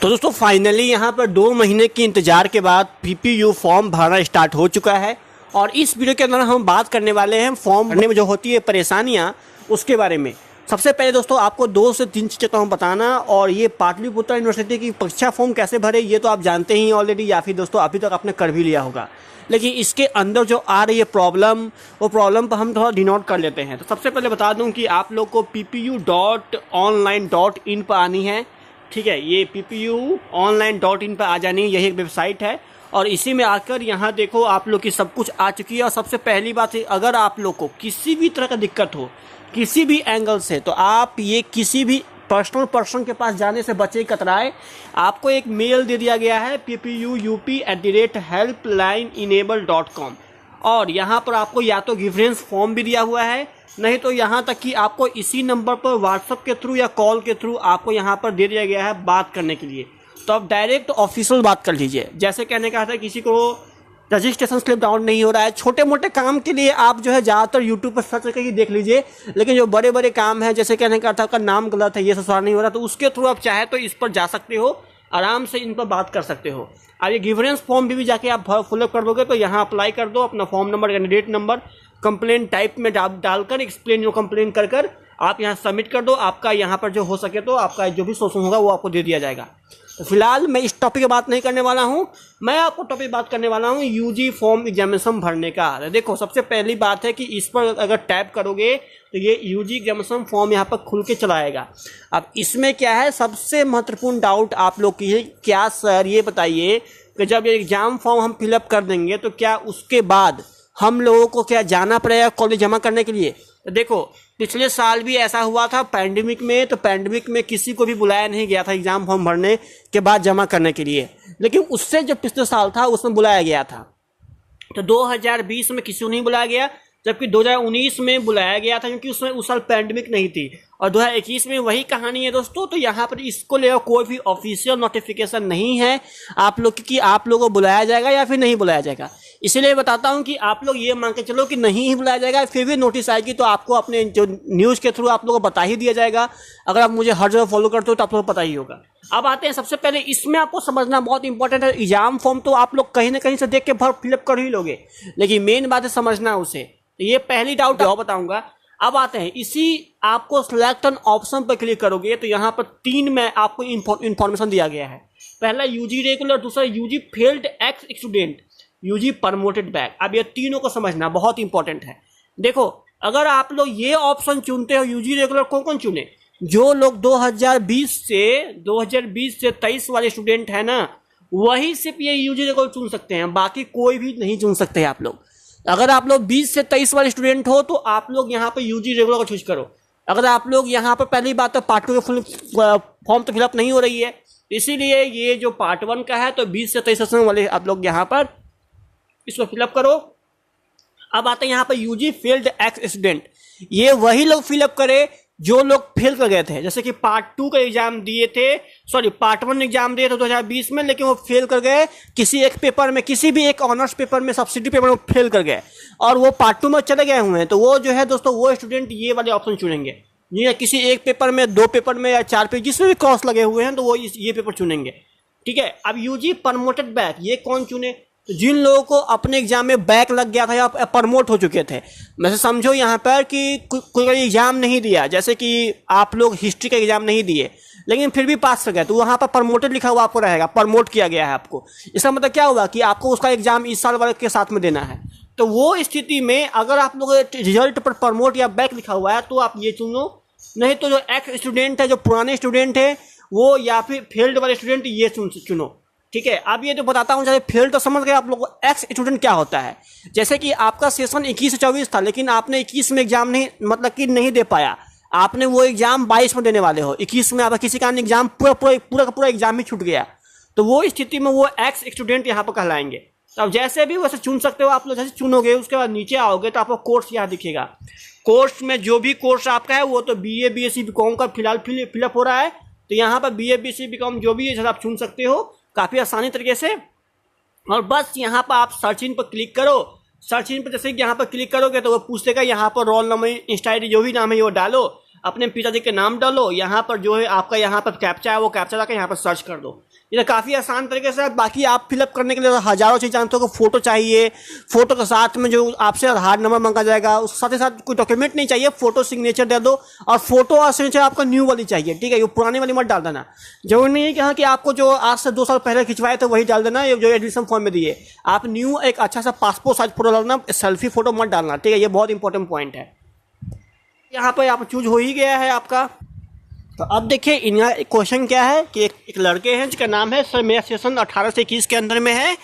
तो दोस्तों फाइनली यहाँ पर 2 महीने के इंतज़ार के बाद पीपीयू फॉर्म भरना स्टार्ट हो चुका है। और इस वीडियो के अंदर हम बात करने वाले हैं फॉर्म भरने में जो होती है परेशानियाँ, उसके बारे में। सबसे पहले दोस्तों आपको 2 से 3 चीज़ें तो हम बताना, और ये पाटलिपुत्र यूनिवर्सिटी की परीक्षा फॉर्म कैसे भरे ये तो आप जानते ही ऑलरेडी, या फिर दोस्तों अभी तक आपने कर भी लिया होगा। लेकिन इसके अंदर जो आ रही है प्रॉब्लम, वो प्रॉब्लम पर हम थोड़ा डिनोट कर लेते हैं। तो सबसे पहले बता दूं कि आप लोग को ppu.online.in पर आनी है। ठीक है, ये ppu.online.in पर आ जानी है, यही एक वेबसाइट है। और इसी में आकर यहाँ देखो आप लोग की सब कुछ आ चुकी है। और सबसे पहली बात है, अगर आप लोग को किसी भी तरह का दिक्कत हो किसी भी एंगल से, तो आप ये किसी भी पर्सन के पास जाने से बचे कतराए। आपको एक मेल दे दिया गया है ppuup@helplineenable.com, और यहाँ पर आपको या तो गिवरेंस फॉर्म भी दिया हुआ है, नहीं तो यहाँ तक कि आपको इसी नंबर पर व्हाट्सएप के थ्रू या कॉल के थ्रू आपको यहाँ पर दे दिया गया है बात करने के लिए। तो आप डायरेक्ट ऑफिशियल बात कर लीजिए। जैसे कहने का था, किसी को रजिस्ट्रेशन स्लिप डाउन नहीं हो रहा है, छोटे मोटे काम के लिए आप जो है ज़्यादातर यूट्यूब पर सर्च करके देख लीजिए। लेकिन जो बड़े बड़े काम है, जैसे कहने का था आपका नाम गलत है, ये ससुराल नहीं हो रहा, तो उसके थ्रू आप चाहे तो इस पर जा सकते हो, आराम से इन पर बात कर सकते हो। अब ये गिवरेंस फॉर्म भी जाके आप फिलअप कर दोगे तो यहाँ अप्लाई कर दो, अपना form number, candidate number, complaint type में डालकर एक्सप्लेन जो कंप्लेन कर आप यहाँ सबमिट कर दो। आपका यहाँ पर जो हो सके तो आपका जो भी सोल्यूशन होगा वो आपको दे दिया जाएगा। तो फिलहाल मैं इस टॉपिक की बात नहीं करने वाला हूँ, मैं आपको टॉपिक बात करने वाला हूँ यूजी फॉर्म एग्जामिनेशन भरने का। देखो सबसे पहली बात है कि इस पर अगर टैप करोगे तो ये यूजी एग्जामिनेशन फॉर्म यहाँ पर खुल के चला आएगा। अब इसमें क्या है, सबसे महत्वपूर्ण डाउट आप लोग की है, क्या सर ये बताइए कि जब ये एग्जाम फॉर्म हम फिलअप कर देंगे तो क्या उसके बाद हम लोगों को क्या जाना पड़ेगा कॉलेज जमा करने के लिए? तो देखो पिछले साल भी ऐसा हुआ था पैंडेमिक में, तो पैंडेमिक में किसी को भी बुलाया नहीं गया था एग्जाम फॉर्म भरने के बाद जमा करने के लिए। लेकिन उससे जो पिछले साल था उसमें बुलाया गया था। तो 2020 में किसी को नहीं बुलाया गया, जबकि 2019 में बुलाया गया था, क्योंकि उसमें उस साल पैंडेमिक नहीं थी। और 2021 में वही कहानी है दोस्तों। तो यहाँ पर इसको लेकर कोई भी ऑफिशियल नोटिफिकेशन नहीं है आप लोग कि आप लोगों को बुलाया जाएगा या फिर नहीं बुलाया जाएगा। इसीलिए बताता हूँ कि आप लोग ये मान के चलो कि नहीं ही बुलाया जाएगा, फिर भी नोटिस आएगी तो आपको अपने जो न्यूज़ के थ्रू आप लोगों को बता ही दिया जाएगा। अगर आप मुझे हर जगह फॉलो करते हो तो आप लोगों को पता ही होगा। अब आते हैं, सबसे पहले इसमें आपको समझना बहुत इंपॉर्टेंट है, एग्जाम फॉर्म तो आप लोग कहीं ना कहीं से देख के फिलअप कर ही लोगे, लेकिन मेन बात है समझना उसे। तो ये पहली डाउट है, बताऊंगा। अब आते हैं, इसी आपको सिलेक्ट एन ऑप्शन पर क्लिक करोगे तो यहाँ पर 3 में आपको इंफॉर्मेशन दिया गया है। पहला यूजी रेगुलर, दूसरा UG failed ex student, UG promoted back. अब ये तीनों को समझना बहुत इंपॉर्टेंट है। देखो अगर आप लोग ये ऑप्शन चुनते हो यूजी रेगुलर, कौन कौन चुने? जो लोग 2020 से 23 वाले स्टूडेंट है ना, वही सिर्फ ये यूजी रेगुलर चुन सकते हैं, बाकी कोई भी नहीं चुन सकते हैं आप लोग। अगर आप लोग 20 से 23 वाले स्टूडेंट हो तो आप लोग यहाँ पर यूजी रेगुलर को चूज करो। अगर आप लोग यहाँ पर, पहली बात तो पार्ट 2 के फुल फॉर्म तो फिलअप नहीं हो रही है, इसीलिए ये जो पार्ट 1 का है तो 20 से 23 वाले आप लोग यहाँ पर इसको फिलअप करो। अब आते हैं यहाँ पर यूजी फेल्ड एक्स स्टूडेंट, ये वही लोग फिलअप करे जो लोग फेल कर गए थे। जैसे कि पार्ट 2 का एग्जाम दिए थे, पार्ट 1 एग्जाम दिए थे 2020 में, लेकिन वो फेल कर गए किसी एक पेपर में, किसी भी एक ऑनर्स पेपर में, सब्सिडी पेपर में फेल कर गए और वो पार्ट 2 में चले गए हुए हैं। तो वो जो है दोस्तों, वो स्टूडेंट ये वाले ऑप्शन चुनेंगे। ये किसी एक पेपर में, 2 पेपर में या 4 पेपर, जिसमें भी क्रॉस लगे हुए हैं तो वो ये पेपर चुनेंगे। ठीक है। अब यूजी प्रमोटेड बैक, ये कौन चुने? तो जिन लोगों को अपने एग्जाम में बैक लग गया था या प्रमोट हो चुके थे। वैसे समझो यहाँ पर कि कोई एग्जाम नहीं दिया, जैसे कि आप लोग हिस्ट्री का एग्जाम नहीं दिए लेकिन फिर भी पास कर गए, तो वहाँ पर प्रमोटेड लिखा हुआ आपको रहेगा, प्रमोट किया गया है आपको। इसका मतलब क्या हुआ कि आपको उसका एग्जाम इस साल वाले के साथ में देना है। तो वो स्थिति में अगर आप लोग रिजल्ट पर प्रमोट या बैक लिखा हुआ है तो आप ये चुनो, नहीं तो जो एक्स स्टूडेंट है, जो पुराने स्टूडेंट है वो, या फिर फेल्ड वाले स्टूडेंट ये चुनो। ठीक है। अब ये तो बताता हूँ, जैसे फेल तो समझ गए आप लोग, एक्स स्टूडेंट क्या होता है। जैसे कि आपका सेशन 21 से 24 था, लेकिन आपने 21 में एग्जाम नहीं, मतलब कि नहीं दे पाया, आपने वो एग्जाम 22 में देने वाले हो, 21 में आपका किसी कारण एग्जाम पूरा एग्जाम ही छूट गया, तो वो स्थिति में वो एक्स स्टूडेंट यहाँ पर कहलाएंगे। तो अब जैसे भी वैसे चुन सकते हो आप लोग, जैसे चुनोगे उसके बाद नीचे आओगे तो आपको कोर्स यहाँ दिखेगा। कोर्स में जो भी कोर्स आपका है वो तो BA BSc BCom का फिलहाल फिलअप हो रहा है, तो यहाँ पर BA BSc BCom जो भी है आप चुन सकते हो काफ़ी आसानी तरीके से। और बस यहाँ पर आप सर्च इन पर क्लिक करो। सर्च इन पर जैसे कि यहाँ पर क्लिक करोगे तो वो पूछेगा यहाँ पर रोल नंबर, इंस्टा ID जो भी नाम है वो डालो। अपने पिताजी के नाम डालो, यहाँ पर जो है आपका यहाँ पर कैप्चा है वो कैप्चा लाकर यहाँ पर सर्च कर दो। ये काफ़ी आसान तरीके से। बाकी आप फिलअप करने के लिए हज़ारों चीज़ जानते हो कि फ़ोटो चाहिए, फ़ोटो के साथ में जो आपसे आधार नंबर मांगा जाएगा, उसके साथ ही साथ कोई डॉक्यूमेंट नहीं चाहिए, फ़ोटो सिग्नेचर दे दो, और फोटो और सिग्नेचर आपका न्यू वाली चाहिए, ठीक है। ये पुरानी वाली मत डाल देना। जरूरी नहीं है कि हाँ कि आपको जो आज से 2 साल पहले खिंचवाए थे वही डाल देना, ये जो एडमिशन फॉर्म में दिए। आप न्यू एक अच्छा सा पासपोर्ट साइज फोटो डालना, सेल्फी फोटो मत डालना, ठीक है। ये बहुत इंपॉर्टेंट पॉइंट है। यहाँ पर आप चूज हो ही गया है आपका। तो अब देखिए इनका क्वेश्चन क्या है कि एक लड़के हैं जिसका नाम है सर, मेरा सेशन 18 से 21 के अंदर में है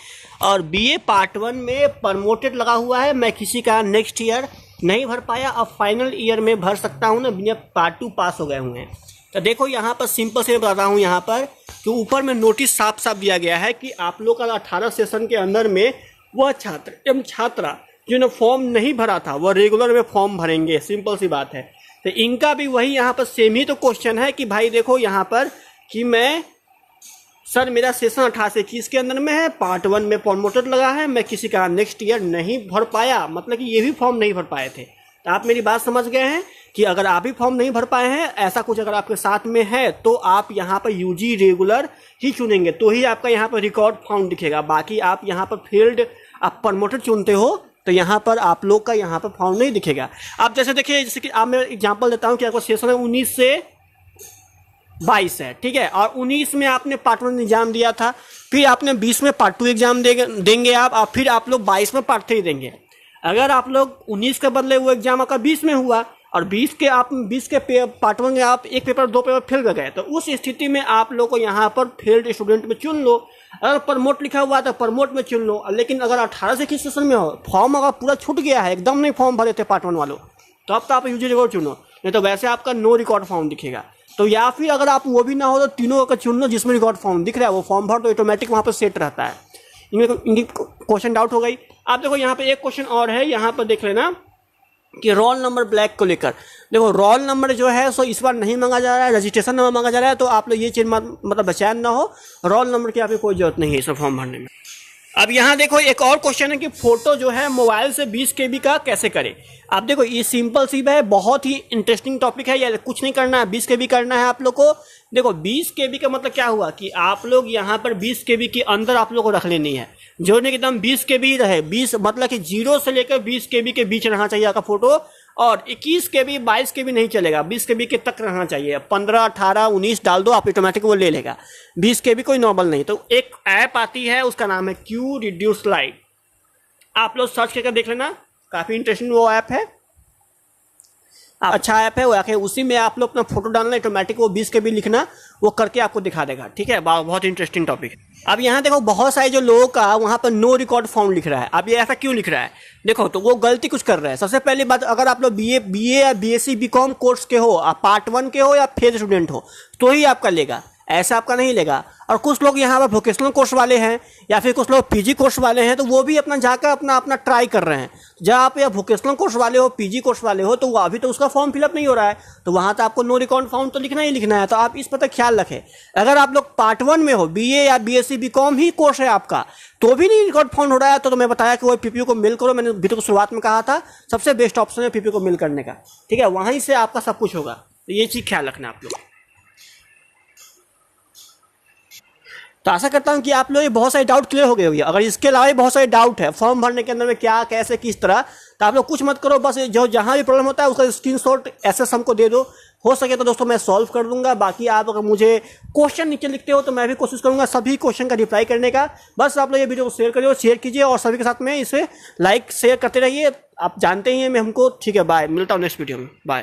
और BA पार्ट 1 में प्रमोटेड लगा हुआ है। मैं किसी का नेक्स्ट ईयर नहीं भर पाया, अब फाइनल ईयर में भर सकता हूँ ना, बिना पार्ट 2 पास हो गए हुए हैं। तो देखो यहाँ पर सिंपल से बताता हूँ, यहाँ पर कि ऊपर में नोटिस साफ साफ दिया गया है कि आप लोग का 18 सेशन के अंदर में वह छात्र एवं छात्रा जिन्होंने फॉर्म नहीं भरा था वह रेगुलर में फॉर्म भरेंगे। सिंपल सी बात है। तो इनका भी वही यहाँ पर सेम ही तो क्वेश्चन है कि भाई देखो यहाँ पर कि मैं सर मेरा सेशन 18 से 21 के अंदर में है, पार्ट 1 में प्रमोटेड लगा है, मैं किसी का नेक्स्ट ईयर नहीं भर पाया, मतलब कि ये भी फॉर्म नहीं भर पाए थे। तो आप मेरी बात समझ गए हैं कि अगर आप भी फॉर्म नहीं भर पाए हैं, ऐसा कुछ अगर आपके साथ में है तो आप यहाँ पर UG रेगुलर ही चुनेंगे, तो ही आपका यहाँ पर रिकॉर्ड फाउंड दिखेगा। बाकी आप यहाँ पर फील्ड आप प्रमोटेड चुनते हो तो यहाँ पर आप लोग का यहाँ पर फॉर्म नहीं दिखेगा। आप जैसे देखिए, जैसे कि आप मैं एग्जांपल देता हूँ कि आपको सेशन 19 से 22 है, ठीक है, और 19 में आपने पार्ट 1 एग्जाम दिया था, फिर आपने 20 में पार्ट 2 एग्जाम देंगे आप, और फिर आप लोग 22 में पार्ट 3 देंगे। अगर आप लोग 19 के बदले वो एग्जाम आपका 20 में हुआ और 20 के पार्ट 1 में आप एक पेपर 2 पेपर फेल कर गए, तो उस स्थिति में आप लोग को यहाँ पर फेल्ड स्टूडेंट में चुन लो। अगर प्रमोट लिखा हुआ है तो प्रमोट में चुन लो। लेकिन अगर 18 से 21 सेशन में हो, फॉर्म अगर पूरा छूट गया है, एकदम नहीं फॉर्म भरे थे पार्ट 1 वालों, तो अब तो आप UG रिकॉर्ड चुनो, नहीं तो वैसे आपका नो रिकॉर्ड फॉर्म दिखेगा। तो या फिर अगर आप वो भी ना हो तो तीनों का चुन लो, जिसमें रिकॉर्ड फॉर्म दिख रहा है वो फॉर्म भर तो ऑटोमेटिक वहाँ पर सेट रहता है। इनकी क्वेश्चन डाउट हो गई। आप देखो यहाँ पे एक क्वेश्चन और है, यहाँ पर देख लेना कि रोल नंबर ब्लैक को लेकर। देखो रोल नंबर जो है सो इस बार नहीं मांगा जा रहा है, रजिस्ट्रेशन नंबर मांगा जा रहा है, तो आप लोग ये चीज़ मतलब बेचैन ना हो, रोल नंबर की आपकी कोई जरूरत नहीं है इस फॉर्म भरने में। अब यहाँ देखो एक और क्वेश्चन है कि फोटो जो है मोबाइल से 20 KB का कैसे करें। आप देखो ये सिंपल सी है, बहुत ही इंटरेस्टिंग टॉपिक है, या कुछ नहीं करना है, 20 KB करना है आप लोग को। देखो 20 KB का मतलब क्या हुआ कि आप लोग यहाँ पर 20 KB के अंदर आप लोग को रख लेनी है, जो नहीं एकदम 20 KB रहे, 20 मतलब कि 0 से लेकर 20 KB के बीच रहना चाहिए आपका फोटो, और 21 KB 22 KB नहीं चलेगा, 20 KB के तक रहना चाहिए। 15 18 19 डाल दो आप, ऑटोमेटिक वो ले लेगा। 20 KB कोई नॉर्मल नहीं। तो एक ऐप आती है उसका नाम है क्यू रिड्यूस लाइट, आप लोग सर्च करके देख लेना, काफ़ी इंटरेस्टिंग वो ऐप है, अच्छा ऐप है वो। आके उसी में आप लोग अपना फोटो डालना, ऑटोमेटिक वो 20 KB लिखना, वो करके आपको दिखा देगा, ठीक है। बहुत इंटरेस्टिंग टॉपिक है। अब यहाँ देखो बहुत सारे जो लोगों का वहाँ पर नो रिकॉर्ड फाउंड लिख रहा है। अब ये ऐसा क्यों लिख रहा है, देखो तो वो गलती कुछ कर रहा है। सबसे पहली बात, अगर आप लोग BA या BSc BCom कोर्स के हो, आप पार्ट 1 के हो या फेल स्टूडेंट हो, तो ही आपका लेगा, ऐसा आपका नहीं लेगा। और कुछ लोग यहाँ पर वोकेशनल कोर्स वाले हैं या फिर कुछ लोग PG कोर्स वाले हैं, तो वो भी अपना जाकर अपना ट्राई कर रहे हैं। जब आप या वोकेशनल कोर्स वाले हो, PG कोर्स वाले हो, तो वो अभी तो उसका फॉर्म फिलअप नहीं हो रहा है, तो वहाँ तो आपको नो रिकॉर्ड फाउंड तो लिखना ही लिखना है। तो आप इस पर ख्याल रखें। अगर आप लोग पार्ट 1 में हो, BA या BSc BCom ही कोर्स है आपका, तो भी नहीं रिकॉर्ड फाउंड हो रहा है, तो मैं बताया कि वो PPU को मेल करो। मैंने वीडियो को शुरुआत में कहा था सबसे बेस्ट ऑप्शन है PPU को मेल करने का, ठीक है, वहीं से आपका सब कुछ होगा। तो ये चीज़ ख्याल रखना आप लोग। तो आशा करता हूं कि आप लोग ये बहुत सारे डाउट क्लियर हो गए होंगे। अगर इसके अलावा बहुत सारे डाउट है फॉर्म भरने के अंदर में क्या कैसे किस तरह, तो आप लोग कुछ मत करो, बस जो जहां भी प्रॉब्लम होता है उसका स्क्रीनशॉट SS हमको दे दो, हो सके तो दोस्तों मैं सॉल्व कर दूंगा। बाकी आप अगर मुझे क्वेश्चन नीचे लिखते हो तो मैं भी कोशिश करूंगा सभी क्वेश्चन का रिप्लाई करने का। बस आप लोग ये वीडियो को शेयर कीजिए और सभी के साथ में इसे लाइक शेयर करते रहिए। आप जानते ही हैं मैं हमको, ठीक है, बाय, मिलता हूँ नेक्स्ट वीडियो में, बाय।